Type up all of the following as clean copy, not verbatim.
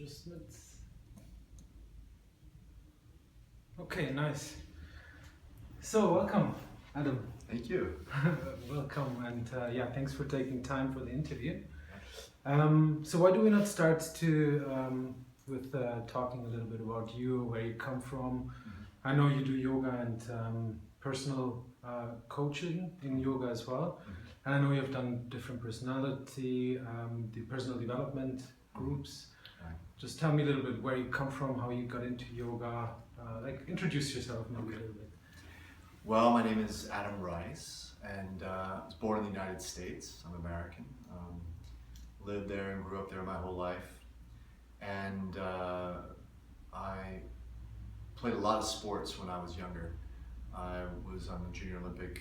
adjustments. Okay, nice. So welcome, Adam. Thank you. Welcome, and yeah, thanks for taking time for the interview. So why do we not start with talking a little bit about you, where you come from? I know you do yoga and personal coaching in yoga as well, and I know you've done different the personal development groups. Right. Just tell me a little bit where you come from, how you got into yoga. Introduce yourself maybe a little bit. Well, my name is Adam Rice, and I was born in the United States. I'm American. Lived there and grew up there my whole life. And I played a lot of sports when I was younger. I was on the Junior Olympic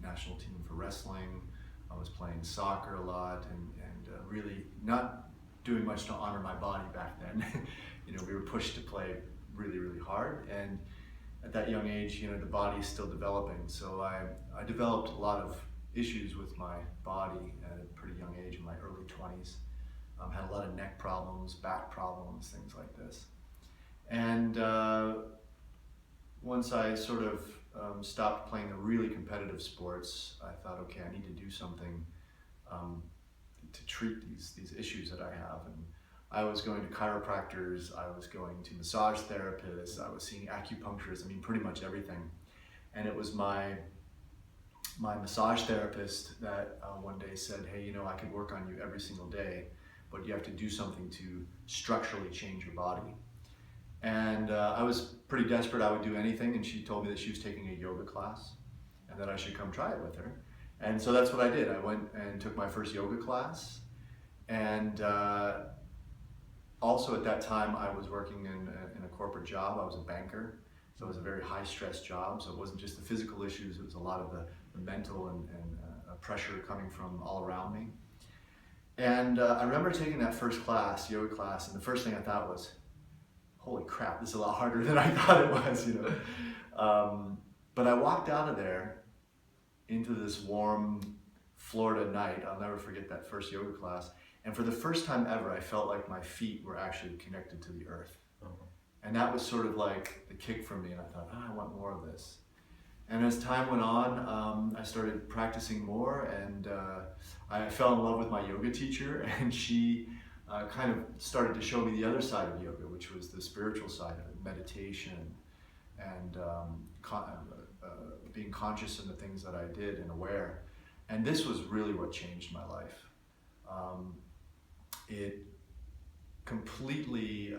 national team for wrestling. I was playing soccer a lot and really not doing much to honor my body back then. We were pushed to play really, really hard. And at that young age, the body's still developing. So I developed a lot of issues with my body at a pretty young age, in my early 20s. Had a lot of neck problems, back problems, things like this. And once I sort of stopped playing the really competitive sports, I thought, okay, I need to do something to treat these issues that I have. And I was going to chiropractors, I was going to massage therapists, I was seeing acupuncturists, pretty much everything. And it was my massage therapist that one day said, hey, I could work on you every single day, but you have to do something to structurally change your body. And I was pretty desperate, I would do anything, and she told me that she was taking a yoga class and that I should come try it with her. And so that's what I did. I went and took my first yoga class, and also at that time I was working in a corporate job. I was a banker, so it was a very high stress job, so it wasn't just the physical issues, it was a lot of the mental and pressure coming from all around me. And I remember taking that first class, yoga class, and the first thing I thought was, holy crap, this is a lot harder than I thought it was, But I walked out of there into this warm Florida night. I'll never forget that first yoga class. And for the first time ever, I felt like my feet were actually connected to the earth. And that was sort of like the kick for me. And I thought, I want more of this. And as time went on, I started practicing more, and I fell in love with my yoga teacher, and she kind of started to show me the other side of yoga, which was the spiritual side of it, meditation, and being conscious in the things that I did and aware. And this was really what changed my life. It completely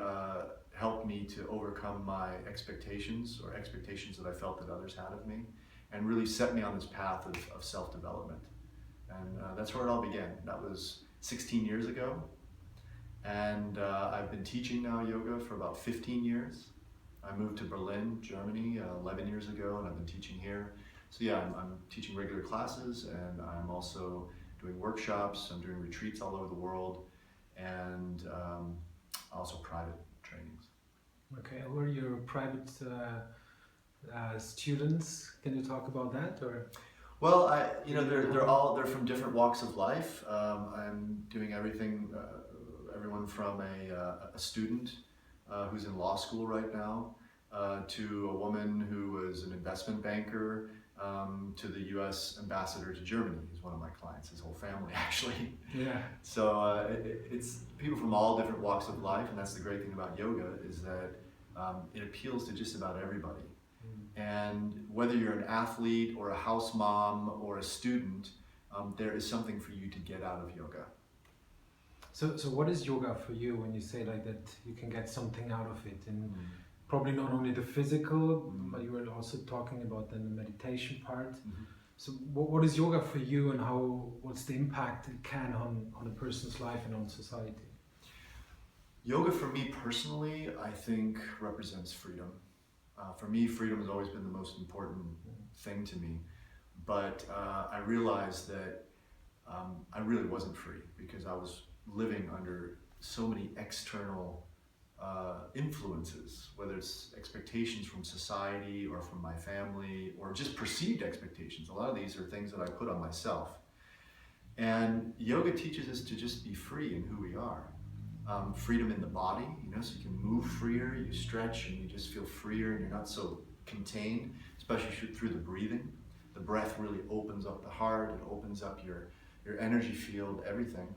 helped me to overcome my expectations that I felt that others had of me, and really set me on this path of self-development. And that's where it all began. That was 16 years ago. And I've been teaching now yoga for about 15 years. I moved to Berlin, Germany 11 years ago, and I've been teaching here. So yeah, I'm teaching regular classes, and I'm also doing workshops, I'm doing retreats all over the world, and also private trainings. Okay, who are your private students? Can you talk about that, or? Well, they're from different walks of life. I'm doing everyone from a student who's in law school right now, to a woman who was an investment banker, to the U.S. ambassador to Germany. He's one of my clients, his whole family actually. Yeah. So it's people from all different walks of life, and that's the great thing about yoga, is that it appeals to just about everybody. And whether you're an athlete or a house mom or a student, there is something for you to get out of yoga. So what is yoga for you when you say like that you can get something out of it? And probably not only the physical, but you were also talking about then the meditation part. So what is yoga for you, and what's the impact it can on a person's life and on society? Yoga for me personally, I think represents freedom. For me, freedom has always been the most important thing to me. But I realized that I really wasn't free, because I was living under so many external influences, whether it's expectations from society or from my family, or just perceived expectations. A lot of these are things that I put on myself. And yoga teaches us to just be free in who we are. freedom in the body, you know, so you can move freer, you stretch, and you just feel freer, and you're not so contained, especially through the breathing. The breath really opens up the heart, it opens up your energy field, everything.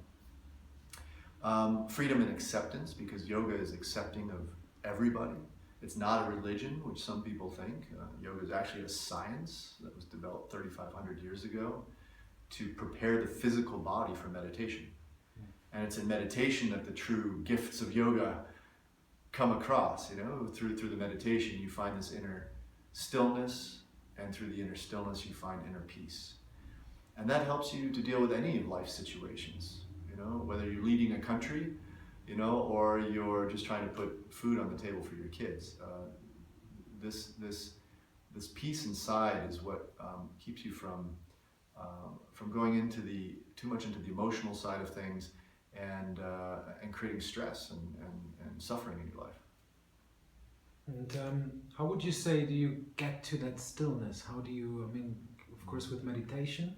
Freedom and acceptance, because yoga is accepting of everybody. It's not a religion, which some people think. Yoga is actually a science that was developed 3,500 years ago to prepare the physical body for meditation. And it's in meditation that the true gifts of yoga come across, you know, through the meditation you find this inner stillness, and through the inner stillness you find inner peace. And that helps you to deal with any of life's situations, you know, whether you're leading a country, you know, or you're just trying to put food on the table for your kids. This peace inside is what keeps you from going into too much into the emotional side of things, and creating stress and suffering in your life. And how would you say do you get to that stillness? How do you, I mean, of course with meditation,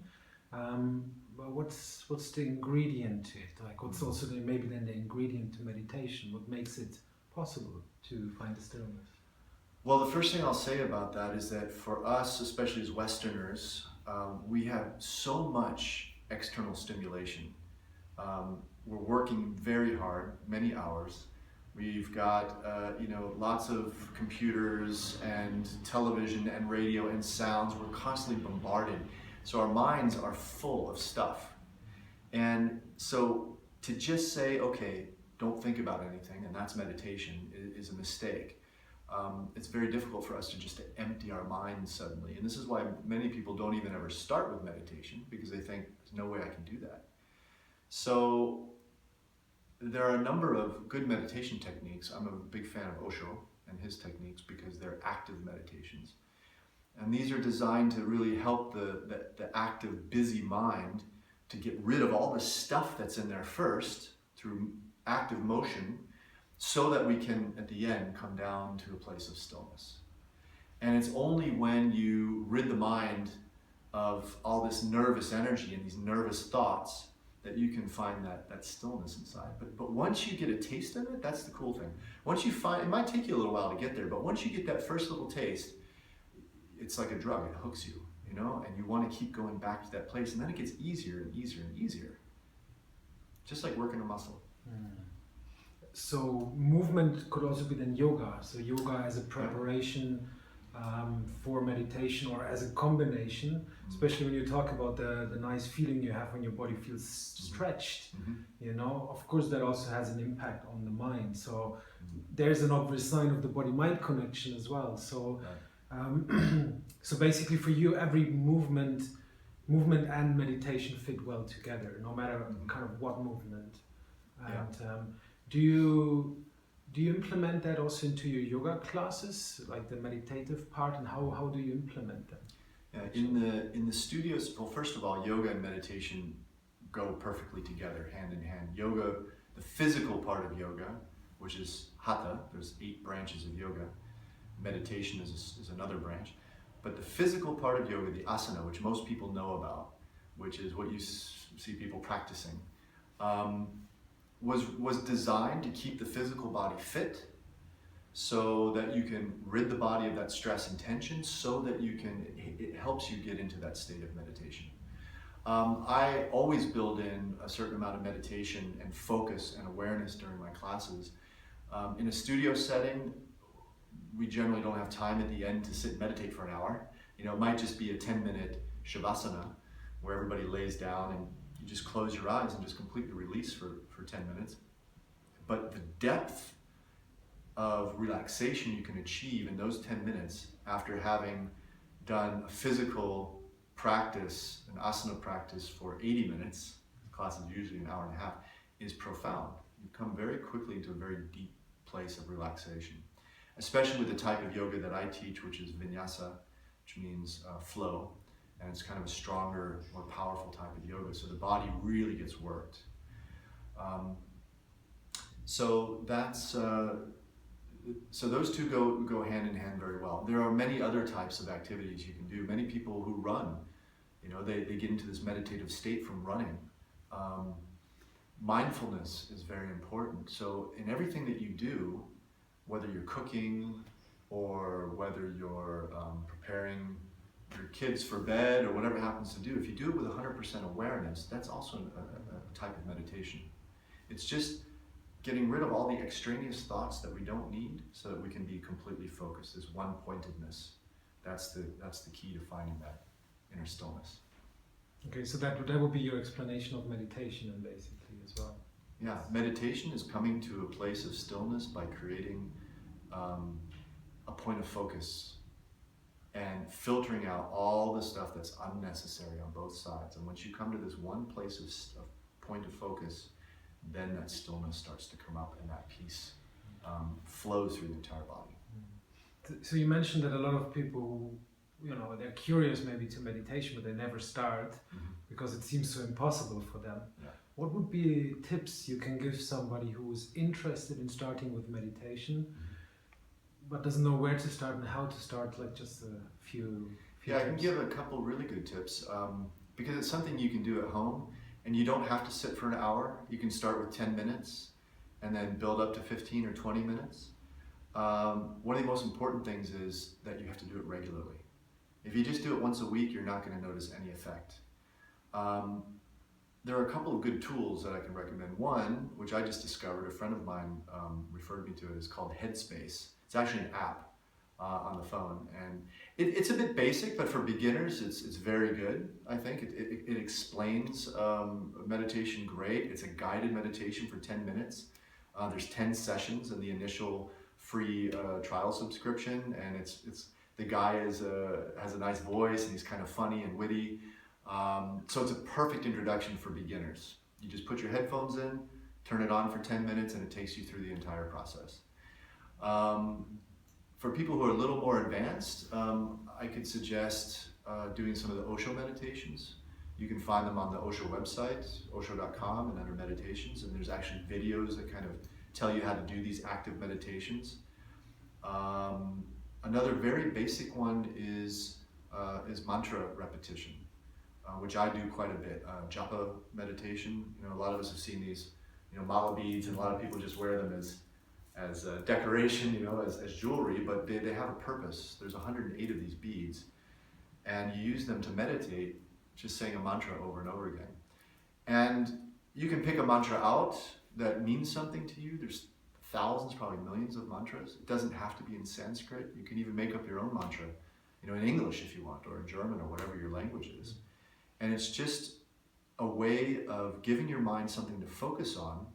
but what's the ingredient to it? Like what's also maybe then the ingredient to meditation? What makes it possible to find the stillness? Well, the first thing I'll say about that is that for us, especially as Westerners, we have so much external stimulation. We're working very hard, many hours. We've got you know, lots of computers and television and radio and sounds. We're constantly bombarded. So our minds are full of stuff. And so to just say, okay, don't think about anything, and that's meditation, is a mistake. It's very difficult for us to empty our minds suddenly. And this is why many people don't even ever start with meditation, because they think, there's no way I can do that. So there are a number of good meditation techniques. I'm a big fan of Osho and his techniques because they're active meditations. And these are designed to really help the active, busy mind to get rid of all the stuff that's in there first through active motion, so that we can, at the end, come down to a place of stillness. And it's only when you rid the mind of all this nervous energy and these nervous thoughts that you can find that stillness inside. But once you get a taste of it, that's the cool thing. Once you find, it might take you a little while to get there, but once you get that first little taste, it's like a drug, it hooks you, you know, and you want to keep going back to that place, and then it gets easier and easier and easier. Just like working a muscle. So movement could also be then yoga. So yoga as a preparation for meditation, or as a combination, especially when you talk about the nice feeling you have when your body feels stretched, you know, of course that also has an impact on the mind. So there's an obvious sign of the body-mind connection as well. So so basically for you, every movement and meditation fit well together, no matter kind of what movement. And do you implement that also into your yoga classes, like the meditative part, and how do you implement them? Yeah, in the studios, well, first of all, yoga and meditation go perfectly together, hand in hand. Yoga, the physical part of yoga, which is hatha, there's 8 branches of yoga. Meditation is another branch. But the physical part of yoga, the asana, which most people know about, which is what you see people practicing, was designed to keep the physical body fit, so that you can rid the body of that stress and tension, so that it helps you get into that state of meditation. I always build in a certain amount of meditation and focus and awareness during my classes. In a studio setting, we generally don't have time at the end to sit and meditate for an hour. You know, it might just be a 10-minute shavasana where everybody lays down and you just close your eyes and just completely release for 10 minutes. But the depth of relaxation you can achieve in those 10 minutes after having done a physical practice, an asana practice for 80 minutes, the class is usually an hour and a half, is profound. You come very quickly into a very deep place of relaxation, especially with the type of yoga that I teach, which is vinyasa, which means flow. And it's kind of a stronger, more powerful type of yoga, so the body really gets worked. So those two go hand in hand very well. There are many other types of activities you can do. Many people who run, you know, they get into this meditative state from running. mindfulness is very important. So in everything that you do, whether you're cooking or whether you're preparing your kids for bed or whatever it happens to do, if you do it with 100% awareness, that's also a type of meditation. It's just getting rid of all the extraneous thoughts that we don't need so that we can be completely focused. This one-pointedness, that's the key to finding that inner stillness. Okay, so that would be your explanation of meditation, and basically as well. Yeah, meditation is coming to a place of stillness by creating a point of focus and filtering out all the stuff that's unnecessary on both sides. And once you come to this one place of point of focus, then that stillness starts to come up and that peace flows through the entire body. So you mentioned that a lot of people, they're curious maybe to meditation, but they never start because it seems so impossible for them. Yeah. What would be tips you can give somebody who is interested in starting with meditation, but doesn't know where to start and how to start, like just a few Yeah, I can tips? give a couple really good tips because it's something you can do at home and you don't have to sit for an hour. You can start with 10 minutes and then build up to 15 or 20 minutes. One of the most important things is that you have to do it regularly. If you just do it once a week, you're not going to notice any effect. There are a couple of good tools that I can recommend. One, which I just discovered, a friend of mine referred me to it, is called Headspace. It's actually an app on the phone, and it's a bit basic, but for beginners, it's very good. I think it explains meditation great. It's a guided meditation for 10 minutes. There's 10 sessions in the initial free trial subscription, and it's the guy has a nice voice and he's kind of funny and witty. So it's a perfect introduction for beginners. You just put your headphones in, turn it on for 10 minutes, and it takes you through the entire process. For people who are a little more advanced, I could suggest doing some of the Osho meditations. You can find them on the Osho website, osho.com, and under meditations, and there's actually videos that kind of tell you how to do these active meditations. Another very basic one is mantra repetition, which I do quite a bit. Japa meditation. A lot of us have seen these, mala beads, and a lot of people just wear them as decoration, as jewelry, but they have a purpose. There's 108 of these beads, and you use them to meditate, just saying a mantra over and over again. And you can pick a mantra out that means something to you. There's thousands, probably millions of mantras. It doesn't have to be in Sanskrit. You can even make up your own mantra, in English if you want, or in German, or whatever your language is. And it's just a way of giving your mind something to focus on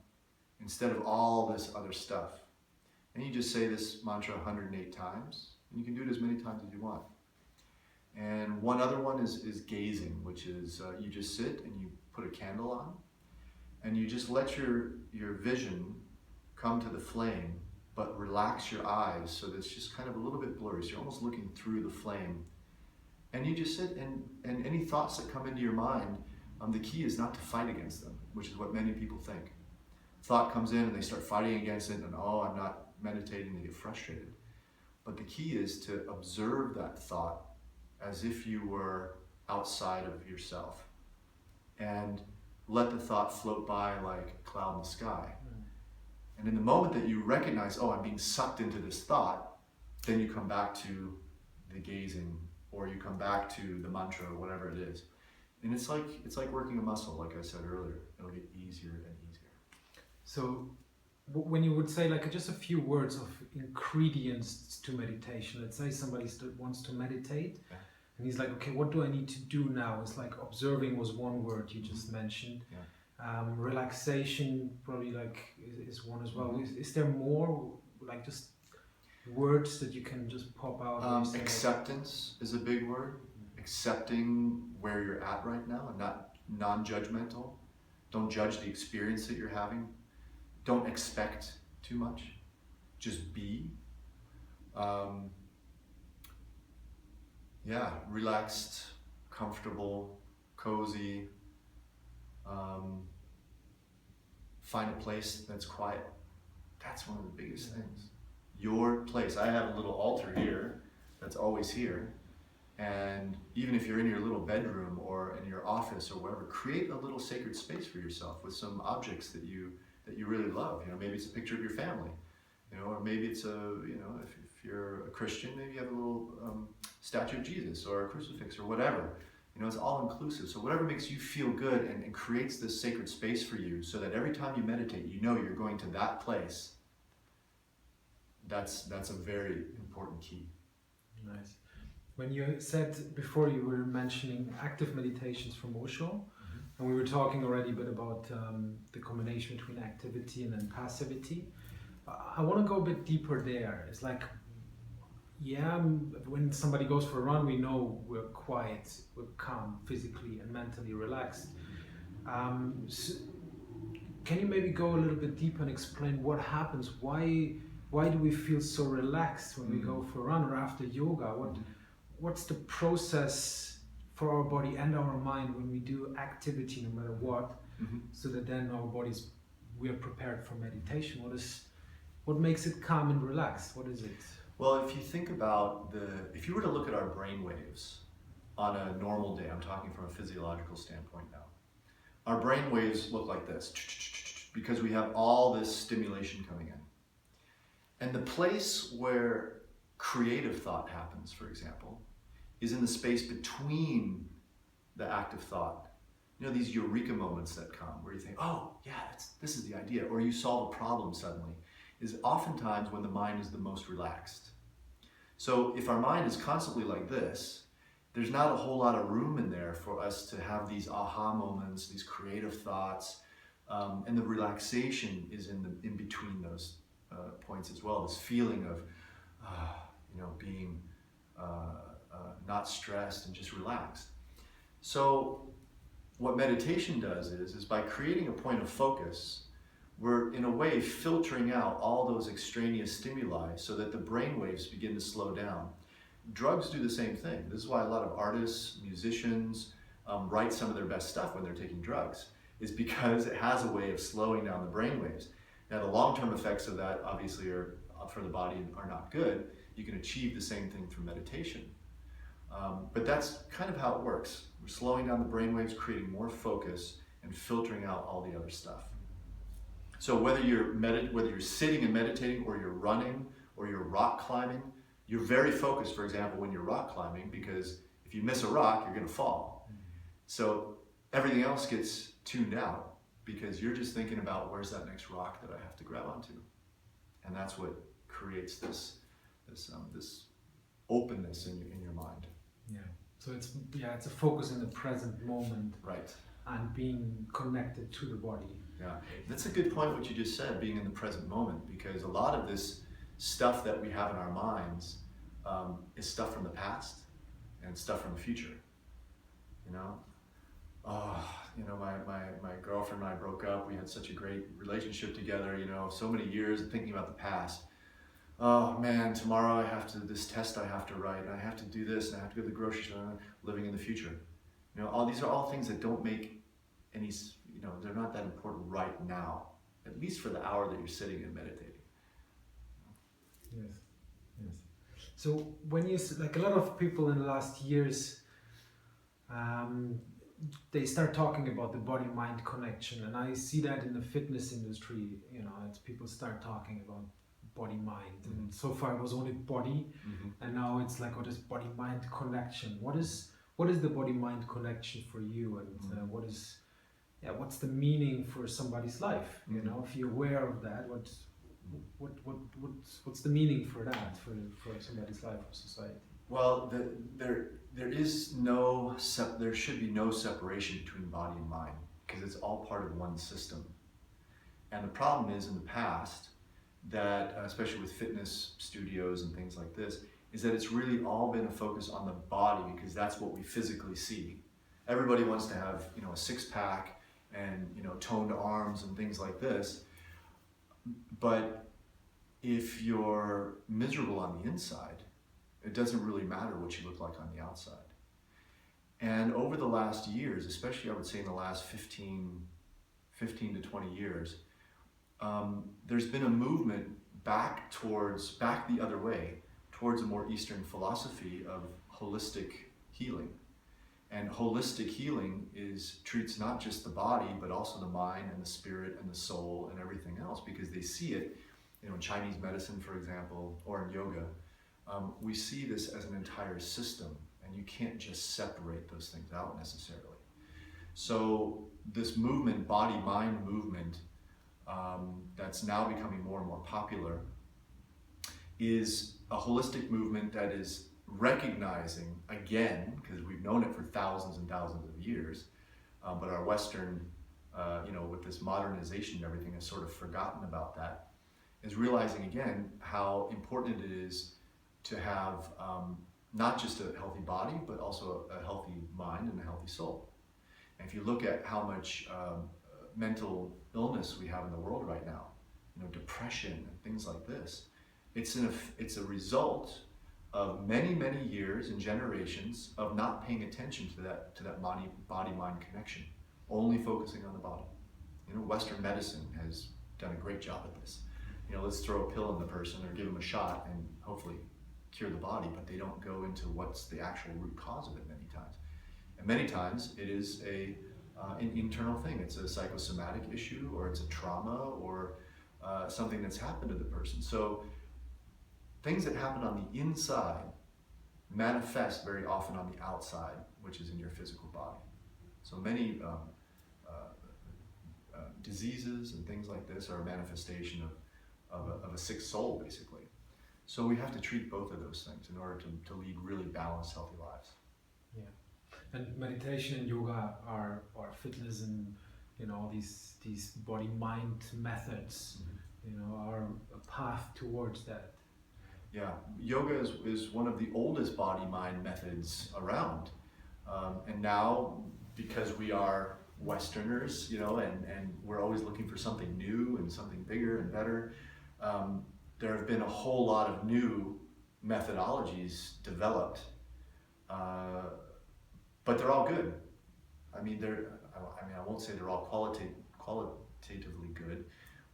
instead of all this other stuff. And you just say this mantra 108 times, and you can do it as many times as you want. And one other one is gazing, which is you just sit and you put a candle on, and you just let your vision come to the flame, but relax your eyes so that it's just kind of a little bit blurry. So you're almost looking through the flame. And you just sit, and any thoughts that come into your mind, the key is not to fight against them, which is what many people think. Thought comes in and they start fighting against it, and I'm not meditating, they get frustrated. But the key is to observe that thought as if you were outside of yourself, and let the thought float by like a cloud in the sky. And in the moment that you recognize, I'm being sucked into this thought, then you come back to the gazing, or you come back to the mantra, or whatever it is. And it's like working a muscle, like I said earlier. It'll get easier and easier. So when you would say like just a few words of ingredients to meditation, let's say somebody wants to meditate, and he's like, okay, what do I need to do now? It's like observing was one word you just mentioned. Yeah. Relaxation probably is one as well. Is there more, like just words that you can just pop out? Acceptance is a big word. Accepting where you're at right now and not non-judgmental. Don't judge the experience that you're having. Don't expect too much. Just be. Relaxed, comfortable, cozy. Find a place that's quiet. That's one of the biggest things. Your place. I have a little altar here that's always here. And even if you're in your little bedroom or in your office or wherever, create a little sacred space for yourself with some objects that you really love. You know, maybe it's a picture of your family, you know, or maybe it's if you're a Christian, maybe you have a little statue of Jesus or a crucifix or whatever. You know, it's all inclusive. So whatever makes you feel good and creates this sacred space for you, so that every time you meditate, you know you're going to that place. That's a very important key. Nice. When you said before, you were mentioning active meditations from Osho, and we were talking already a bit about the combination between activity and then passivity. I want to go a bit deeper there. It's like, yeah, when somebody goes for a run, we know we're quiet, we're calm, physically and mentally relaxed. So can you maybe go a little bit deeper and explain what happens? Why do we feel so relaxed when we go for a run or after yoga? What's the process for our body and our mind when we do activity, no matter what, so that then our bodies, we are prepared for meditation? What makes it calm and relaxed? What is it? Well, if you think about if you were to look at our brain waves on a normal day, I'm talking from a physiological standpoint now, our brain waves look like this, because we have all this stimulation coming in. And the place where creative thought happens, for example, is in the space between the active thought. You know, these eureka moments that come where you think, oh yeah, this is the idea, or you solve a problem suddenly, is oftentimes when the mind is the most relaxed. So if our mind is constantly like this, there's not a whole lot of room in there for us to have these aha moments, these creative thoughts, and the relaxation is in between those points as well. This feeling of, being not stressed and just relaxed. So what meditation does is by creating a point of focus, we're in a way filtering out all those extraneous stimuli so that the brain waves begin to slow down. Drugs do the same thing. This is why a lot of artists, musicians write some of their best stuff when they're taking drugs, is because it has a way of slowing down the brain waves. Now the long-term effects of that obviously are for the body are not good. You can achieve the same thing through meditation. But that's kind of how it works. We're slowing down the brain waves, creating more focus, and filtering out all the other stuff. So whether you're sitting and meditating, or you're running, or you're rock climbing, you're very focused, for example, when you're rock climbing, because if you miss a rock, you're gonna fall. So everything else gets tuned out because you're just thinking about where's that next rock that I have to grab onto. And that's what creates this openness in your mind. Yeah. So it's a focus in the present moment. Right. And being connected to the body. Yeah, that's a good point what you just said, being in the present moment, because a lot of this stuff that we have in our minds is stuff from the past and stuff from the future. You know, my girlfriend and I broke up. We had such a great relationship together, so many years thinking about the past. Oh man, tomorrow I have this test I have to write, and I have to do this, and I have to go to the grocery store, living in the future. These are all things that don't make any, they're not that important right now, at least for the hour that you're sitting and meditating. Yes. So when you, like a lot of people in the last years, they start talking about the body-mind connection, and I see that in the fitness industry, it's people start talking about body-mind, and so far it was only body, and now it's like, this body-mind connection. What is the body-mind connection for you, and what's the meaning for somebody's life? If you're aware of that, what's the meaning for that for somebody's life or society? Well, there should be no separation between body and mind, because it's all part of one system. And the problem is, in the past, that especially with fitness studios and things like this, is that it's really all been a focus on the body, because that's what we physically see. Everybody wants to have, a six-pack and, toned arms and things like this. But if you're miserable on the inside, it doesn't really matter what you look like on the outside. And over the last years, especially I would say in the last 15 to 20 years, there's been a movement back the other way, towards a more Eastern philosophy of holistic healing. And holistic healing treats not just the body, but also the mind and the spirit and the soul and everything else, because they see it, in Chinese medicine, for example, or in yoga. We see this as an entire system, and you can't just separate those things out necessarily. So this movement, body-mind movement, that's now becoming more and more popular, is a holistic movement that is recognizing, again, because we've known it for thousands and thousands of years, but our Western, with this modernization and everything, has sort of forgotten about that, is realizing again how important it is to have not just a healthy body, but also a healthy mind and a healthy soul. And if you look at how much mental illness we have in the world right now, depression and things like this, it's a result of many, many years and generations of not paying attention to that body-mind connection, only focusing on the body. Western medicine has done a great job at this. Let's throw a pill in the person or give them a shot and hopefully cure the body, but they don't go into what's the actual root cause of it many times. And many times it is an internal thing. It's a psychosomatic issue, or it's a trauma, or something that's happened to the person. So things that happen on the inside manifest very often on the outside, which is in your physical body. So many diseases and things like this are a manifestation of a sick soul, basically. So we have to treat both of those things in order to lead really balanced, healthy lives. Yeah, and meditation and yoga are fitness and all these body-mind methods, are a path towards that. Yeah, yoga is one of the oldest body-mind methods around, and now, because we are Westerners, and we're always looking for something new and something bigger and better, there have been a whole lot of new methodologies developed, but they're all good. I won't say they're all qualitatively good,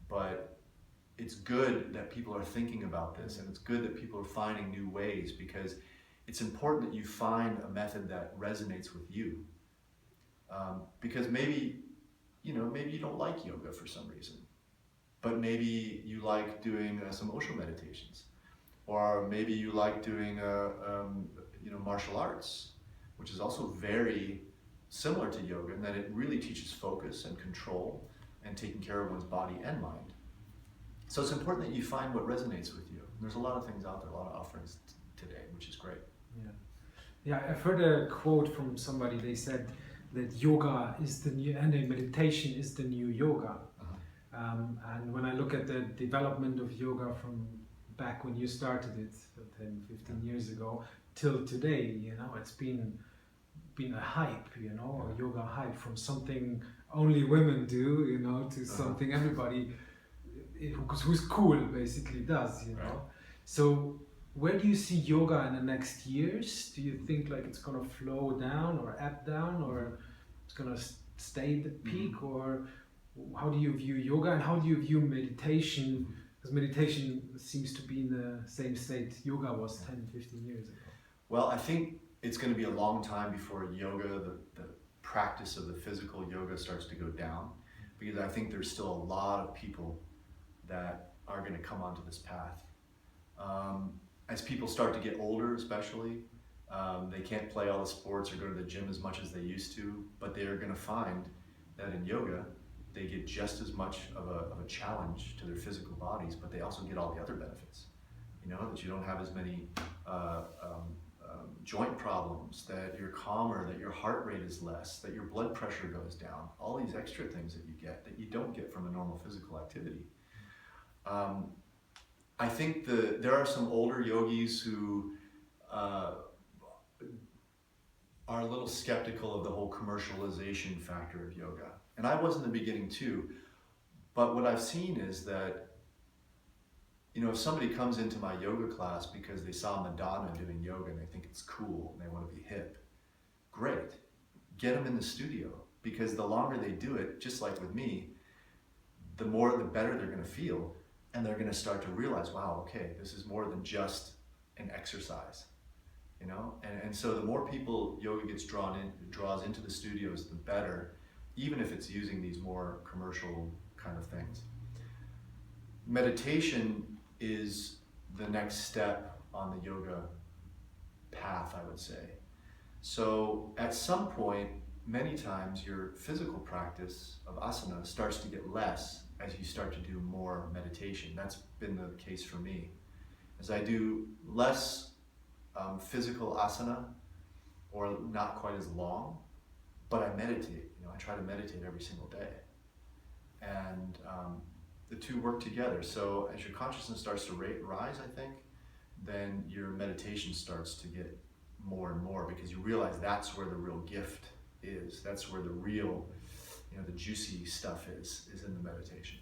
but it's good that people are thinking about this, and it's good that people are finding new ways, because it's important that you find a method that resonates with you. Because maybe you don't like yoga for some reason, but maybe you like doing some Osho meditations, or maybe you like doing martial arts, which is also very similar to yoga in that it really teaches focus and control and taking care of one's body and mind. So it's important that you find what resonates with you. There's a lot of things out there, a lot of offerings today, which is great. Yeah, I've heard a quote from somebody. They said that yoga is the new, and meditation is the new yoga. And when I look at the development of yoga from back when you started it 10, 15 years ago till today, it's been a hype, a yoga hype, from something only women do, to something everybody who's cool basically does, Right. So where do you see yoga in the next years? Do you think like it's gonna flow down or ebb down, or it's gonna stay at the peak, or how do you view yoga, and how do you view meditation? Because meditation seems to be in the same state yoga was 10, 15 years ago. Well, I think it's going to be a long time before yoga, the practice of the physical yoga, starts to go down, because I think there's still a lot of people that are going to come onto this path. As people start to get older, especially, they can't play all the sports or go to the gym as much as they used to, but they are going to find that in yoga, they get just as much of a challenge to their physical bodies, but they also get all the other benefits. That you don't have as many joint problems, that you're calmer, that your heart rate is less, that your blood pressure goes down, all these extra things that you get that you don't get from a normal physical activity. I think there are some older yogis who are a little skeptical of the whole commercialization factor of yoga. And I was in the beginning too, but what I've seen is that, if somebody comes into my yoga class because they saw Madonna doing yoga and they think it's cool and they want to be hip, great. Get them in the studio, because the longer they do it, just like with me, the better they're going to feel, and they're going to start to realize, wow, okay, this is more than just and exercise, you know? And so the more people yoga draws into the studios, the better, even if it's using these more commercial kind of things. Meditation is the next step on the yoga path, I would say. So at some point, many times your physical practice of asana starts to get less as you start to do more meditation. That's been the case for me. As I do less physical asana, or not quite as long, but I meditate. You know, I try to meditate every single day. And the two work together. So as your consciousness starts to rise, I think, then your meditation starts to get more and more, because you realize that's where the real gift is. That's where the real, you know, the juicy stuff is in the meditation.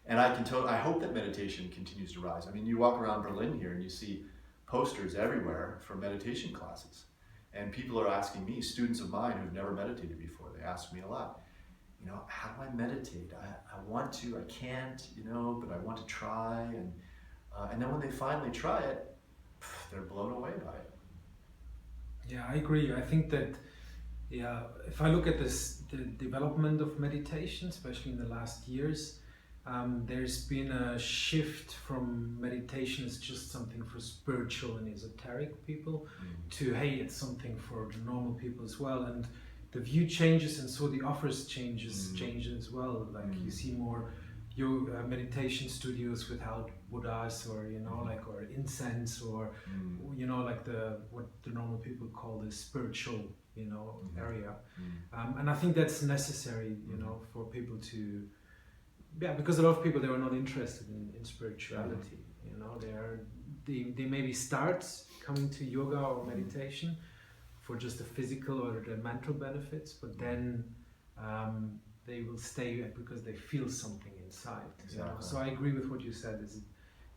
And I hope that meditation continues to rise. I mean, you walk around Berlin here and you see posters everywhere for meditation classes. And people are asking me, students of mine who've never meditated before, they ask me a lot, you know, how do I meditate? I want to, I can't, you know, but I want to try. And then when they finally try it, they're blown away by it. Yeah, I agree. I think that, yeah, if I look at the development of meditation, especially in the last years, there's been a shift from meditation as just something for spiritual and esoteric people to, hey, it's something for the normal people as well. And the view changes, and so the offers change as well. Like you see more yoga meditation studios without Buddhas, or you know, like, or incense, or you know, like what the normal people call the spiritual, you know, area. And I think that's necessary, you know, for people to, yeah, because a lot of people, they are not interested in spirituality. You know, they maybe start coming to yoga or meditation for just the physical or the mental benefits, but then they will stay because they feel something inside. Exactly. You know? So I agree with what you said. Is,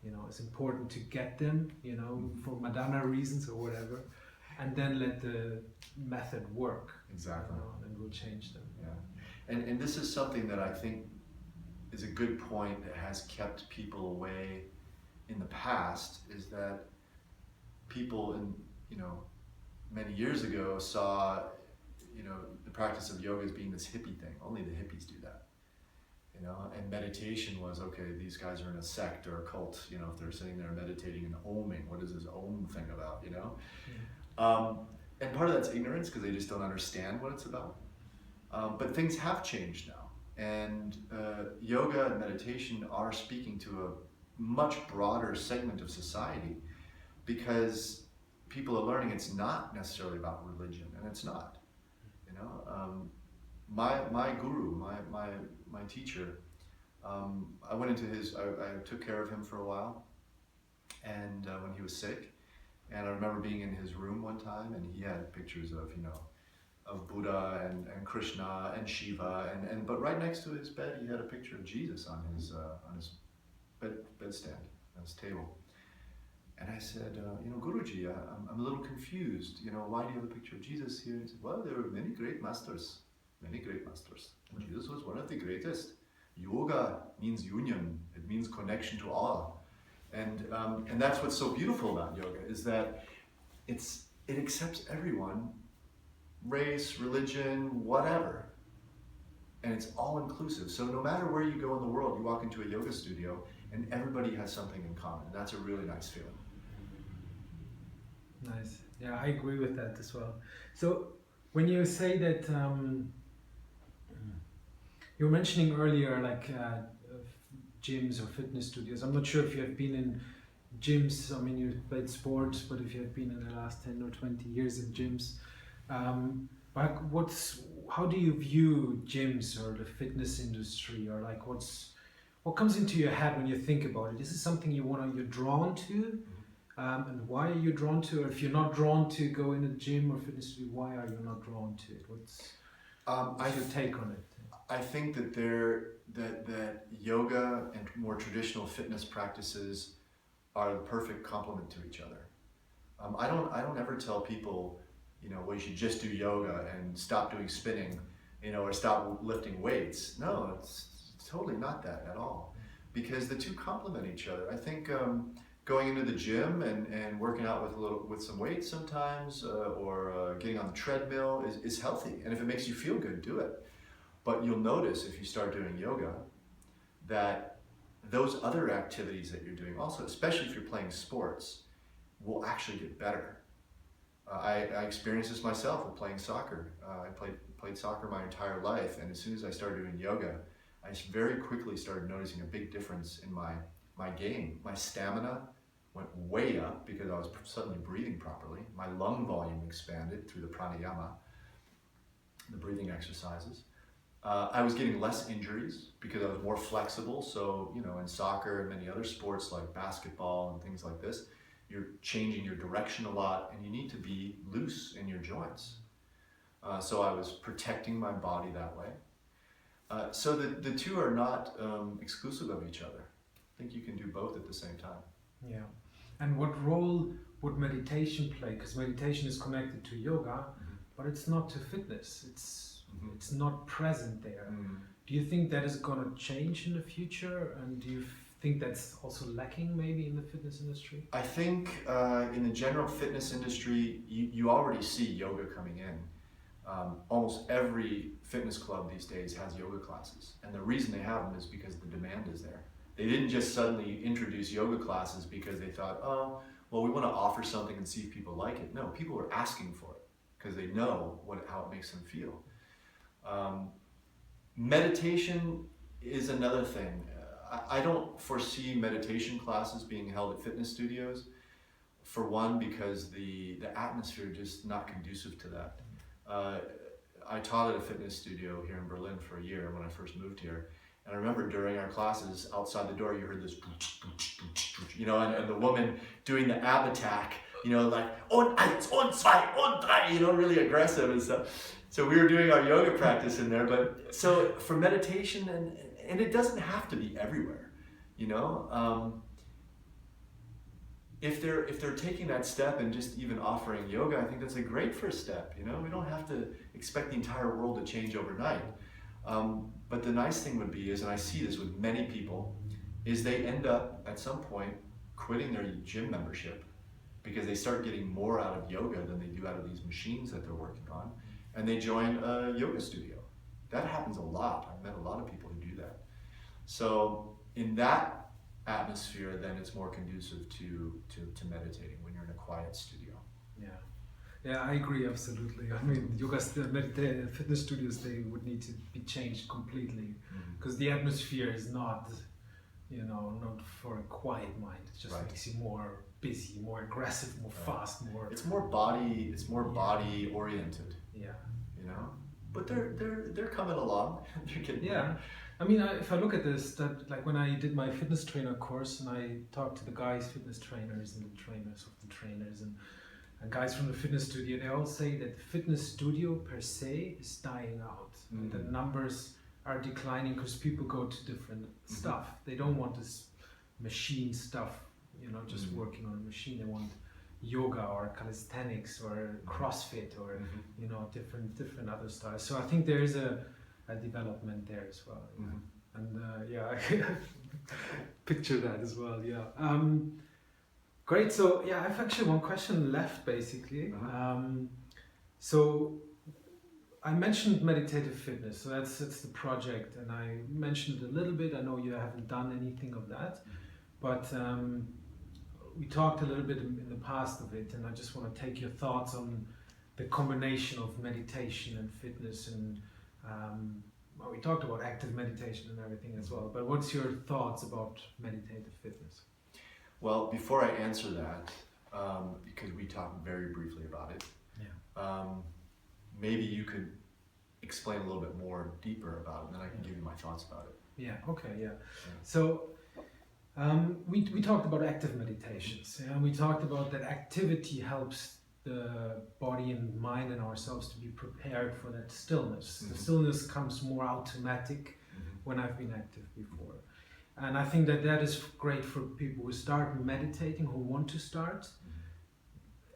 you know, it's important to get them, you know, for Madonna reasons or whatever, and then let the method work. Exactly. You know, and we'll change them. Yeah. And this is something that I think is a good point that has kept people away in the past, is that people in, you know, many years ago saw, you know, the practice of yoga as being this hippie thing. Only the hippies do that, you know, and meditation was, okay, these guys are in a sect or a cult, you know, if they're sitting there meditating and oming, what is this om thing about, you know? And part of that's ignorance, because they just don't understand what it's about. But things have changed now. And yoga and meditation are speaking to a much broader segment of society, because people are learning it's not necessarily about religion, and it's not. You know, my guru, my teacher, I went into I took care of him for a while, and when he was sick, and I remember being in his room one time, and he had pictures of, you know, of Buddha and Krishna and Shiva, but right next to his bed he had a picture of Jesus on his bedstand, on his table. And I said, you know, Guruji, I'm a little confused. You know, why do you have a picture of Jesus here? He said, well, there were many great masters. And Jesus was one of the greatest. Yoga means union. It means connection to all. And that's what's so beautiful about yoga, is that it accepts everyone, race, religion, whatever. And it's all inclusive. So no matter where you go in the world, you walk into a yoga studio and everybody has something in common. That's a really nice feeling. Nice. Yeah, I agree with that as well. So when you say that, you were mentioning earlier, like gyms or fitness studios. I'm not sure if you have been in gyms. I mean, you played sports, but if you have been in the last 10 or 20 years in gyms, like how do you view gyms or the fitness industry, or like what comes into your head when you think about it? Is it something you're drawn to? And why are you drawn to it? Or if you're not drawn to go in a gym or fitness studio, why are you not drawn to it? What's your take on it? I think that that yoga and more traditional fitness practices are the perfect complement to each other. I don't ever tell people, you know, well, you should just do yoga and stop doing spinning, you know, or stop lifting weights. No, it's totally not that at all, because the two complement each other. I think going into the gym and working out with some weights sometimes, or getting on the treadmill is healthy. And if it makes you feel good, do it. But you'll notice if you start doing yoga that those other activities that you're doing also, especially if you're playing sports, will actually get better. I experienced this myself with playing soccer. I played soccer my entire life, and as soon as I started doing yoga, I very quickly started noticing a big difference in my game. My stamina went way up because I was suddenly breathing properly. My lung volume expanded through the pranayama, the breathing exercises. I was getting less injuries because I was more flexible. So, in soccer and many other sports like basketball and things like this, you're changing your direction a lot and you need to be loose in your joints. So I was protecting my body that way. So the two are not exclusive of each other. I think you can do both at the same time. Yeah. And what role would meditation play? Because meditation is connected to yoga, but it's not to fitness. It's not present there. Do you think that is going to change in the future? And do you think that's also lacking maybe in the fitness industry? I think in the general fitness industry, you already see yoga coming in. Almost every fitness club these days has yoga classes. And the reason they have them is because the demand is there. They didn't just suddenly introduce yoga classes because they thought, oh, well, we want to offer something and see if people like it. No, people are asking for it because they know how it makes them feel. Meditation is another thing. I don't foresee meditation classes being held at fitness studios. For one, because the atmosphere is just not conducive to that. I taught at a fitness studio here in Berlin for a year when I first moved here. And I remember during our classes, outside the door, you heard this, and the woman doing the ab attack, like, und eins, und zwei, und drei, really aggressive and stuff. So we were doing our yoga practice in there, but so for meditation, and it doesn't have to be everywhere, if they're taking that step and just even offering yoga, I think that's a great first step. We don't have to expect the entire world to change overnight. But the nice thing would be and I see this with many people, is they end up at some point quitting their gym membership because they start getting more out of yoga than they do out of these machines that they're working on, and they join a yoga studio. That happens a lot. I've met a lot of people who do that. So in that atmosphere, then it's more conducive to meditating when you're in a quiet studio. Yeah, I agree absolutely. I mean, fitness studios, they would need to be changed completely because the atmosphere is not, not for a quiet mind. It just makes you more busy, more aggressive, more fast, more. It's more body oriented. Yeah. But they're coming along. They're getting there. I mean, if I look at this, like when I did my fitness trainer course and I talked to the guys, fitness trainers and the trainers of the trainers and guys from the fitness studio, they all say that the fitness studio per se is dying out. And the numbers are declining because people go to different stuff. They don't want this machine stuff, just working on a machine. They want yoga or calisthenics or CrossFit or different other styles. So I think there is a development there as well. And I picture that as well. Great. So I have actually one question left basically. So I mentioned Meditative Fitness, so that's the project, and I mentioned it a little bit. I know you haven't done anything of that, but we talked a little bit in the past of it, and I just want to take your thoughts on the combination of meditation and fitness, and we talked about active meditation and everything as well, but what's your thoughts about Meditative Fitness? Well, before I answer that, because we talked very briefly about it, maybe you could explain a little bit more deeper about it, and then I can give you my thoughts about it. So we talked about active meditations, and we talked about that activity helps the body and mind and ourselves to be prepared for that stillness. The stillness comes more automatic when I've been active before. And I think that is great for people who start meditating, who want to start,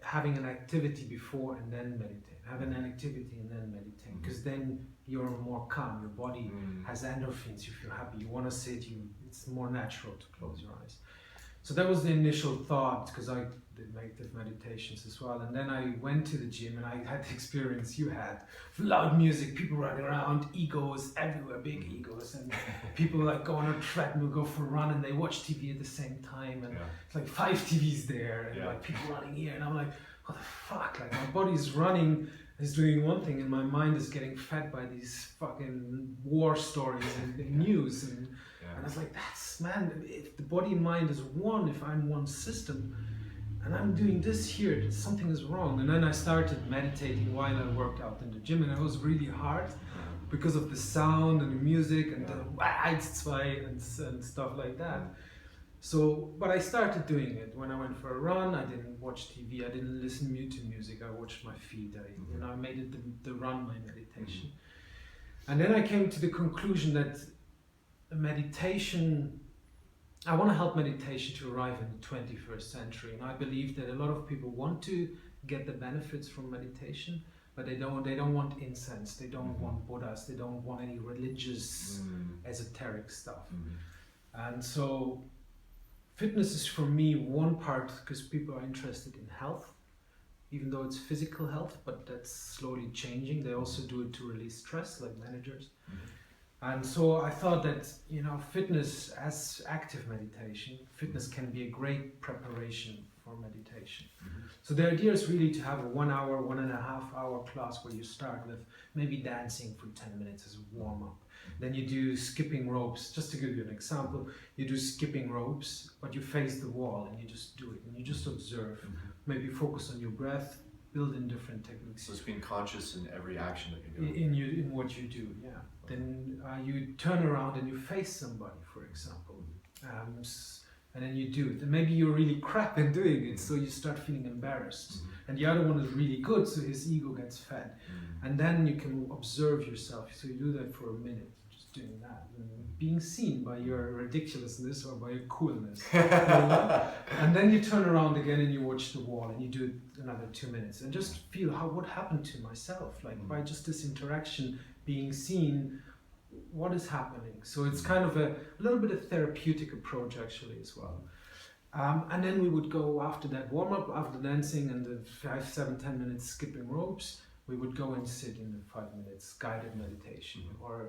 having an activity before and then meditate. Having an activity and then meditate, because then you're more calm, your body has endorphins, you feel happy, you want to sit, it's more natural to close your eyes. So that was the initial thought, because I did meditative meditations as well. And then I went to the gym and I had the experience you had. Loud music, people running around, egos everywhere, big egos. And people like go on a treadmill, go for a run, and they watch TV at the same time. And it's like 5 TVs there, and like people running here. And I'm like, what the fuck? Like my body's running, is doing one thing, and my mind is getting fed by these fucking war stories and news. And I was like, man, if the body and mind is one, if I'm one system, and I'm doing this here, something is wrong. And then I started meditating while I worked out in the gym, and it was really hard because of the sound and the music and the and stuff like that. So, but I started doing it when I went for a run. I didn't watch TV. I didn't listen to music. I watched my feet. I made it the run my meditation. And then I came to the conclusion that meditation, I want to help meditation to arrive in the 21st century. And I believe that a lot of people want to get the benefits from meditation, but they don't want incense. They don't want Buddhas. They don't want any religious esoteric stuff. And so fitness is for me one part, because people are interested in health, even though it's physical health, but that's slowly changing. They also do it to release stress, like managers. And so I thought that, fitness as active meditation, fitness can be a great preparation for meditation. So the idea is really to have a 1 hour, 1.5 hour class where you start with maybe dancing for 10 minutes as a warm-up. Then you do skipping ropes. Just to give you an example, you do skipping ropes, but you face the wall and you just do it and you just observe. Maybe focus on your breath, build in different techniques. So it's being conscious in every action that you're doing. In what you do, yeah. Then you turn around and you face somebody, for example. And then you do it. And maybe you're really crap in doing it, so you start feeling embarrassed. And the other one is really good, so his ego gets fed. And then you can observe yourself. So you do that for a minute, just doing that. And being seen by your ridiculousness or by your coolness. And then you turn around again and you watch the wall and you do it another 2 minutes. And just feel what happened to myself. Like by just this interaction, being seen, what is happening. So it's kind of a little bit of therapeutic approach actually as well. And then we would go after that warm-up, after dancing and the 5, 7, 10 minutes skipping ropes, we would go and sit in the 5 minutes guided meditation. Or,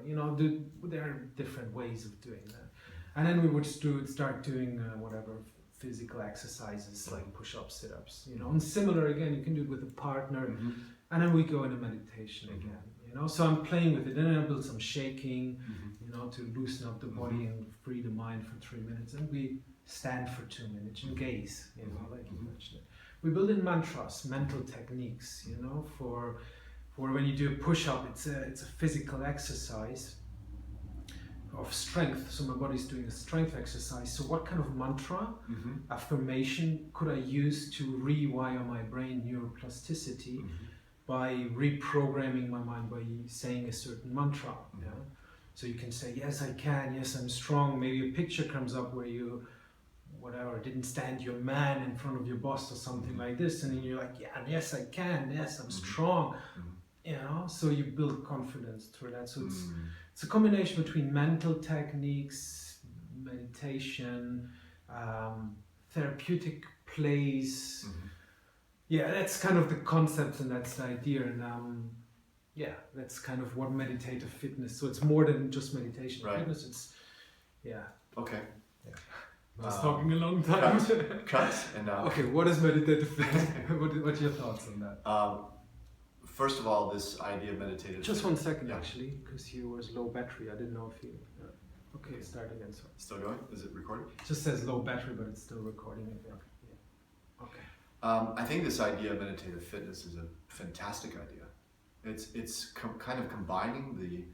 there are different ways of doing that. And then we would start doing whatever physical exercises like push-ups, sit-ups, and similar again, you can do it with a partner. And then we go into meditation again. So I'm playing with it. Then I build some shaking, to loosen up the body and free the mind for 3 minutes. And we stand for 2 minutes and gaze, like you mentioned it. We build in mantras, mental techniques, for when you do a push-up, it's a physical exercise of strength. So my body's doing a strength exercise. So what kind of mantra, affirmation could I use to rewire my brain neuroplasticity? By reprogramming my mind by saying a certain mantra. So you can say, yes, I can, yes, I'm strong. Maybe a picture comes up where you, didn't stand your man in front of your boss or something like this. And then you're like, yeah, yes, I can, yes, I'm strong. So you build confidence through that. So it's a combination between mental techniques, meditation, therapeutic plays. Yeah, that's kind of the concept and that's the idea, and that's kind of what meditative fitness. So it's more than just meditation. Fitness. It's Okay. I was talking a long time. Cut. And now. Okay, what is meditative fitness? What are your thoughts on that? First of all, this idea of meditative. Just 1 second, actually, because you was low battery. I didn't know if you. Okay, start again. Sorry. Still going? Is it recording? It just says low battery, but it's still recording it. Okay. I think this idea of meditative fitness is a fantastic idea. It's kind of combining the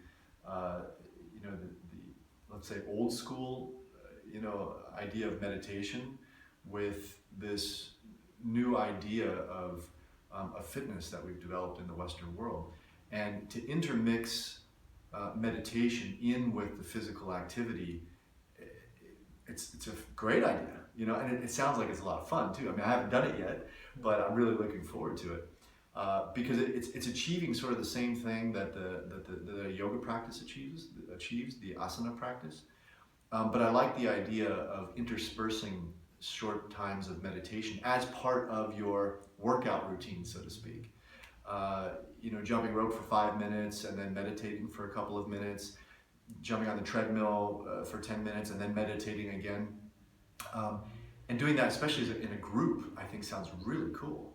let's say old school idea of meditation with this new idea of fitness that we've developed in the Western world, and to intermix meditation in with the physical activity. It's a great idea, and it sounds like it's a lot of fun too. I mean, I haven't done it yet, but I'm really looking forward to it because it's achieving sort of the same thing that the yoga practice achieves, the asana practice. But I like the idea of interspersing short times of meditation as part of your workout routine, so to speak. Jumping rope for 5 minutes and then meditating for a couple of minutes, jumping on the treadmill for 10 minutes and then meditating again. And doing that, especially in a group, I think sounds really cool.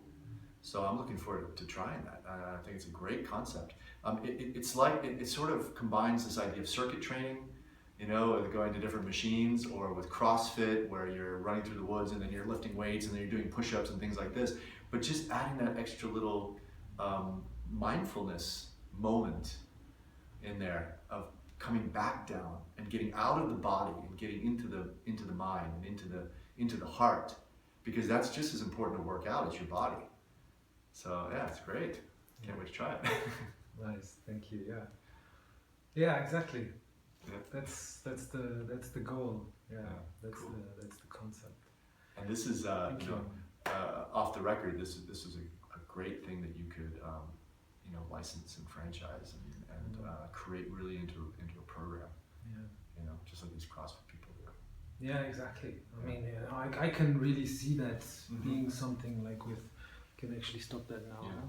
So I'm looking forward to trying that. I think it's a great concept. It sort of combines this idea of circuit training, going to different machines, or with CrossFit where you're running through the woods and then you're lifting weights and then you're doing push-ups and things like this. But just adding that extra little mindfulness moment in there of coming back down and getting out of the body and getting into the mind and into the heart, because that's just as important to work out as your body. So yeah, it's great. Can't wait to try it. Nice, thank you. Yeah, exactly. Yeah. That's the goal. Yeah, that's cool. that's the concept. And this is off the record. This is a great thing that you could license and franchise and create really into a program. Yeah. Just like these CrossFit people do. Yeah, exactly. I mean, I can really see that being something like can actually stop that now. Yeah. Huh?